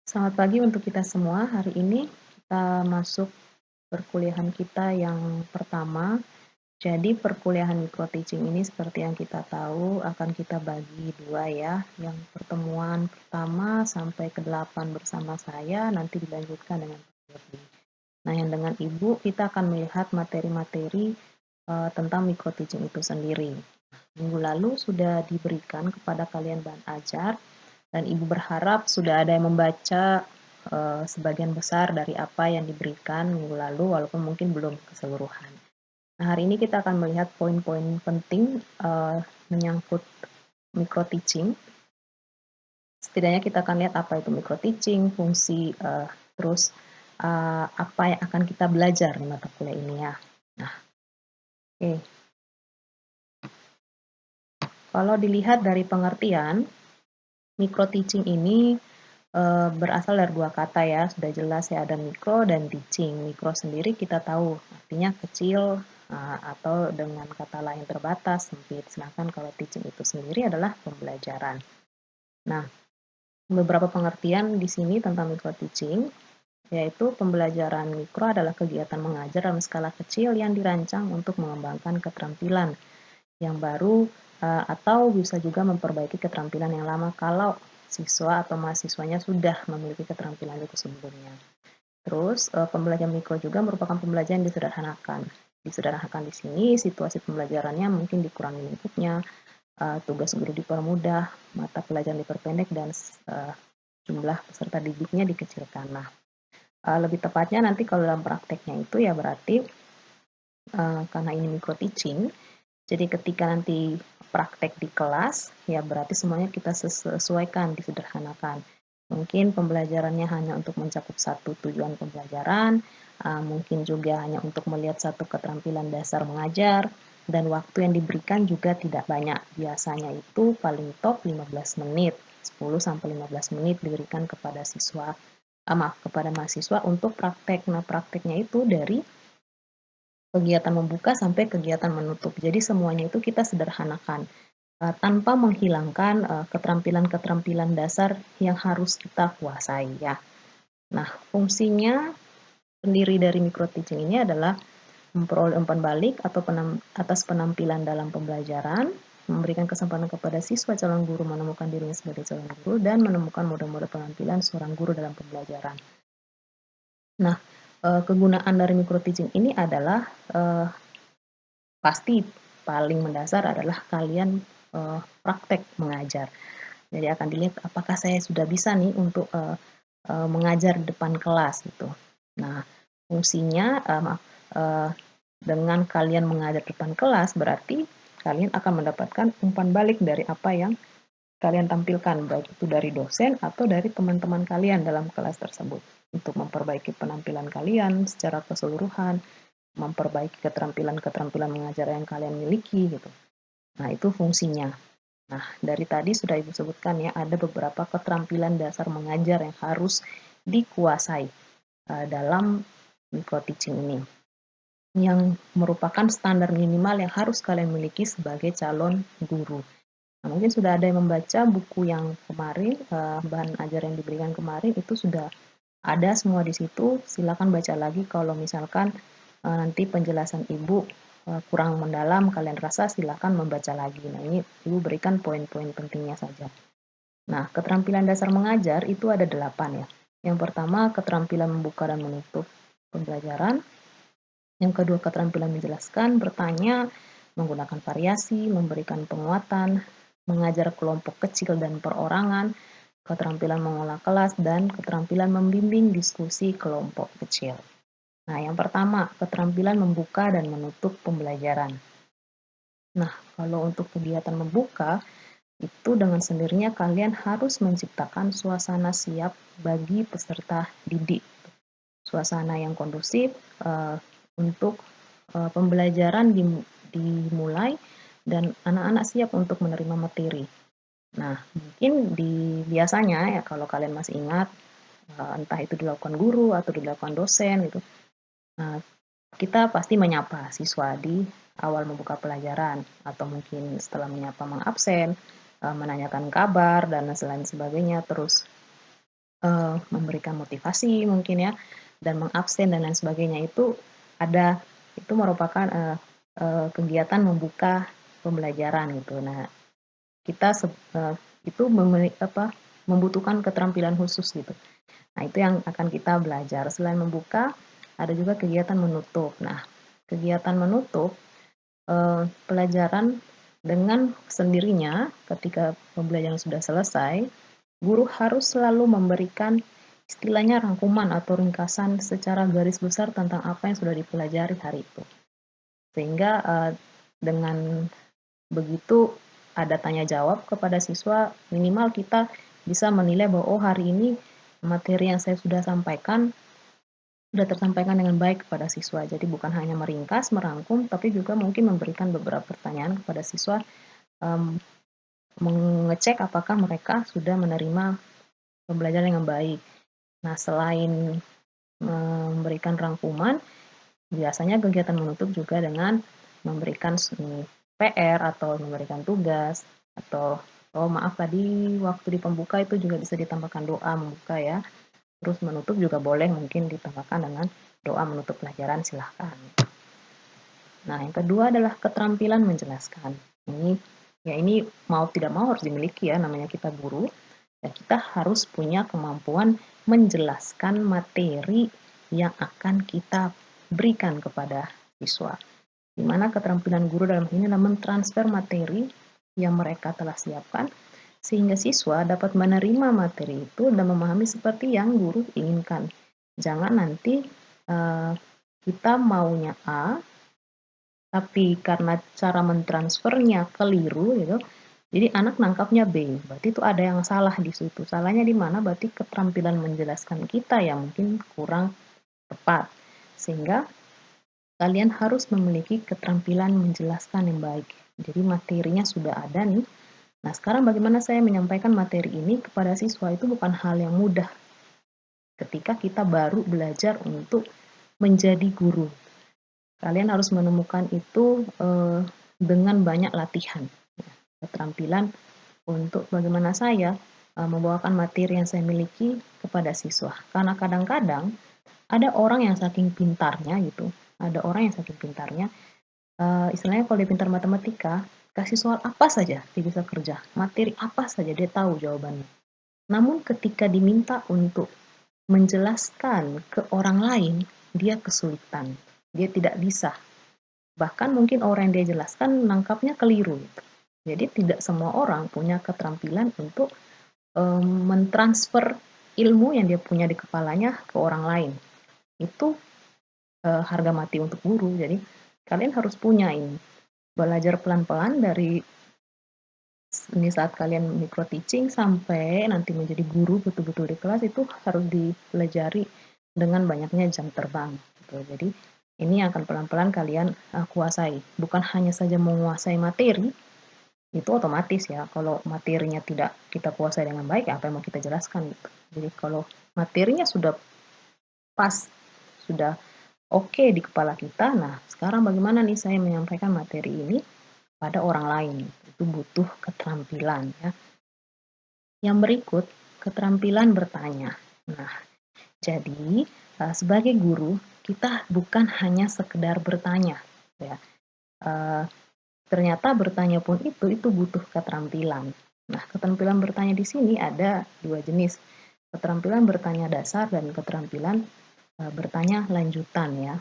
Selamat pagi untuk kita semua. Hari ini kita masuk perkuliahan kita yang pertama. Jadi perkuliahan micro teaching ini seperti yang kita tahu akan kita bagi dua ya. Yang pertemuan pertama sampai ke-8 bersama saya, nanti dilanjutkan dengan Pak Yodi. Nah, yang dengan Ibu kita akan melihat materi-materi tentang micro teaching itu sendiri. Minggu lalu sudah diberikan kepada kalian bahan ajar dan Ibu berharap sudah ada yang membaca sebagian besar dari apa yang diberikan minggu lalu walaupun mungkin belum keseluruhan. Nah, hari ini kita akan melihat poin-poin penting menyangkut micro teaching. Setidaknya kita akan lihat apa itu micro teaching, fungsi, terus apa yang akan kita belajar di mata kuliah ini ya. Nah, oke. Kalau dilihat dari pengertian, micro teaching ini berasal dari dua kata ya, sudah jelas ya, ada mikro dan teaching. Mikro sendiri kita tahu artinya kecil atau dengan kata lain terbatas, sempit. Sedangkan kalau teaching itu sendiri adalah pembelajaran. Nah, beberapa pengertian di sini tentang micro teaching, yaitu pembelajaran mikro adalah kegiatan mengajar dalam skala kecil yang dirancang untuk mengembangkan keterampilan yang baru atau bisa juga memperbaiki keterampilan yang lama kalau siswa atau mahasiswanya sudah memiliki keterampilan itu sebelumnya. Terus pembelajaran mikro juga merupakan pembelajaran yang disederhanakan. Disederhanakan di sini situasi pembelajarannya mungkin dikurangi lingkupnya, tugas guru dipermudah, mata pelajaran diperpendek dan jumlah peserta didiknya dikecilkan. Nah, lebih tepatnya nanti kalau dalam prakteknya itu ya berarti karena ini micro teaching, jadi ketika nanti praktek di kelas, ya berarti semuanya kita sesuaikan, disederhanakan. Mungkin pembelajarannya hanya untuk mencakup satu tujuan pembelajaran, mungkin juga hanya untuk melihat satu keterampilan dasar mengajar, dan waktu yang diberikan juga tidak banyak. Biasanya itu paling top 15 menit, 10-15 menit diberikan kepada kepada mahasiswa untuk praktek. Nah, prakteknya itu dari kegiatan membuka sampai kegiatan menutup. Jadi semuanya itu kita sederhanakan tanpa menghilangkan keterampilan-keterampilan dasar yang harus kita kuasai ya. Nah, fungsinya pendiri dari micro teaching ini adalah memperoleh umpan balik atau atas penampilan dalam pembelajaran, memberikan kesempatan kepada siswa calon guru menemukan dirinya sebagai calon guru dan menemukan mode-mode penampilan seorang guru dalam pembelajaran. Nah, kegunaan dari micro teaching ini adalah pasti paling mendasar adalah kalian praktek mengajar. Jadi akan dilihat apakah saya sudah bisa nih untuk mengajar di depan kelas gitu. Nah, fungsinya dengan kalian mengajar di depan kelas berarti kalian akan mendapatkan umpan balik dari apa yang kalian tampilkan, baik itu dari dosen atau dari teman-teman kalian dalam kelas tersebut untuk memperbaiki penampilan kalian secara keseluruhan, memperbaiki keterampilan-keterampilan mengajar yang kalian miliki gitu. Nah, itu fungsinya. Nah, dari tadi sudah Ibu sebutkan ya, ada beberapa keterampilan dasar mengajar yang harus dikuasai dalam micro teaching ini, yang merupakan standar minimal yang harus kalian miliki sebagai calon guru. Nah, mungkin sudah ada yang membaca buku yang kemarin, bahan ajar yang diberikan kemarin itu sudah ada semua di situ. Silakan baca lagi kalau misalkan nanti penjelasan Ibu kurang mendalam, kalian rasa silakan membaca lagi. Nah, ini Ibu berikan poin-poin pentingnya saja. Nah, keterampilan dasar mengajar itu ada 8 ya. Yang pertama, keterampilan membuka dan menutup pembelajaran. Yang kedua, keterampilan menjelaskan, bertanya, menggunakan variasi, memberikan penguatan, mengajar kelompok kecil dan perorangan, keterampilan mengolah kelas, dan keterampilan membimbing diskusi kelompok kecil. Nah, yang pertama, keterampilan membuka dan menutup pembelajaran. Nah, kalau untuk kegiatan membuka, itu dengan sendirinya kalian harus menciptakan suasana siap bagi peserta didik. Suasana yang kondusif untuk pembelajaran dimulai dan anak-anak siap untuk menerima materi. Nah, mungkin biasanya ya kalau kalian masih ingat, entah itu dilakukan guru atau dilakukan dosen gitu, kita pasti menyapa siswa di awal membuka pelajaran atau mungkin setelah menyapa mengabsen, menanyakan kabar dan lain sebagainya, terus memberikan motivasi mungkin ya, dan mengabsen dan lain sebagainya ada itu merupakan, kegiatan membuka pembelajaran gitu. Nah, kita itu membutuhkan keterampilan khusus gitu. Nah, itu yang akan kita belajar. Selain membuka, ada juga kegiatan menutup. Nah, kegiatan menutup, pelajaran dengan sendirinya ketika pembelajaran sudah selesai, guru harus selalu memberikan istilahnya rangkuman atau ringkasan secara garis besar tentang apa yang sudah dipelajari hari itu. Sehingga, dengan begitu ada tanya jawab kepada siswa, minimal kita bisa menilai bahwa, oh hari ini materi yang saya sudah sampaikan, sudah tersampaikan dengan baik kepada siswa. Jadi bukan hanya meringkas, merangkum, tapi juga mungkin memberikan beberapa pertanyaan kepada siswa, mmm, mengecek apakah mereka sudah menerima pembelajaran dengan baik. Nah, selain memberikan rangkuman, biasanya kegiatan menutup juga dengan memberikan PR atau memberikan tugas atau, oh maaf tadi waktu di pembuka itu juga bisa ditambahkan doa membuka ya. Terus menutup juga boleh mungkin ditambahkan dengan doa menutup pelajaran silahkan. Nah, yang kedua adalah keterampilan menjelaskan. Ini mau tidak mau harus dimiliki ya, namanya kita guru, dan kita harus punya kemampuan menjelaskan materi yang akan kita berikan kepada siswa. Di mana keterampilan guru dalam ini adalah mentransfer materi yang mereka telah siapkan sehingga siswa dapat menerima materi itu dan memahami seperti yang guru inginkan. Jangan nanti kita maunya A, tapi karena cara mentransfernya keliru gitu, jadi anak nangkapnya B. Berarti itu ada yang salah di situ. Salahnya di mana? Berarti keterampilan menjelaskan kita yang mungkin kurang tepat. Sehingga kalian harus memiliki keterampilan menjelaskan yang baik. Jadi materinya sudah ada nih. Nah, sekarang bagaimana saya menyampaikan materi ini kepada siswa itu bukan hal yang mudah ketika kita baru belajar untuk menjadi guru. Kalian harus menemukan itu dengan banyak latihan. Keterampilan untuk bagaimana saya membawakan materi yang saya miliki kepada siswa. Karena kadang-kadang ada orang yang saking pintarnya gitu, ada orang yang saking pintarnya, istilahnya kalau dia pintar matematika, kasih soal apa saja dia bisa kerja, materi apa saja dia tahu jawabannya. Namun ketika diminta untuk menjelaskan ke orang lain, dia kesulitan, dia tidak bisa. Bahkan mungkin orang yang dia jelaskan nangkapnya keliru. Jadi tidak semua orang punya keterampilan untuk mentransfer ilmu yang dia punya di kepalanya ke orang lain. Itu harga mati untuk guru. Jadi kalian harus punya ini. Belajar pelan-pelan dari ini saat kalian micro teaching sampai nanti menjadi guru betul-betul di kelas itu harus dipelajari dengan banyaknya jam terbang gitu. Jadi ini akan pelan-pelan kalian kuasai. Bukan hanya saja menguasai materi, itu otomatis ya. Kalau materinya tidak kita kuasai dengan baik, apa yang mau kita jelaskan gitu. Jadi kalau materinya sudah pas, sudah oke di kepala kita, nah sekarang bagaimana nih saya menyampaikan materi ini pada orang lain. Itu butuh keterampilan ya. Yang berikut, keterampilan bertanya. Nah, jadi sebagai guru kita bukan hanya sekedar bertanya ya. Ternyata bertanya pun itu butuh keterampilan. Nah, keterampilan bertanya di sini ada dua jenis. Keterampilan bertanya dasar dan keterampilan bertanya lanjutan ya.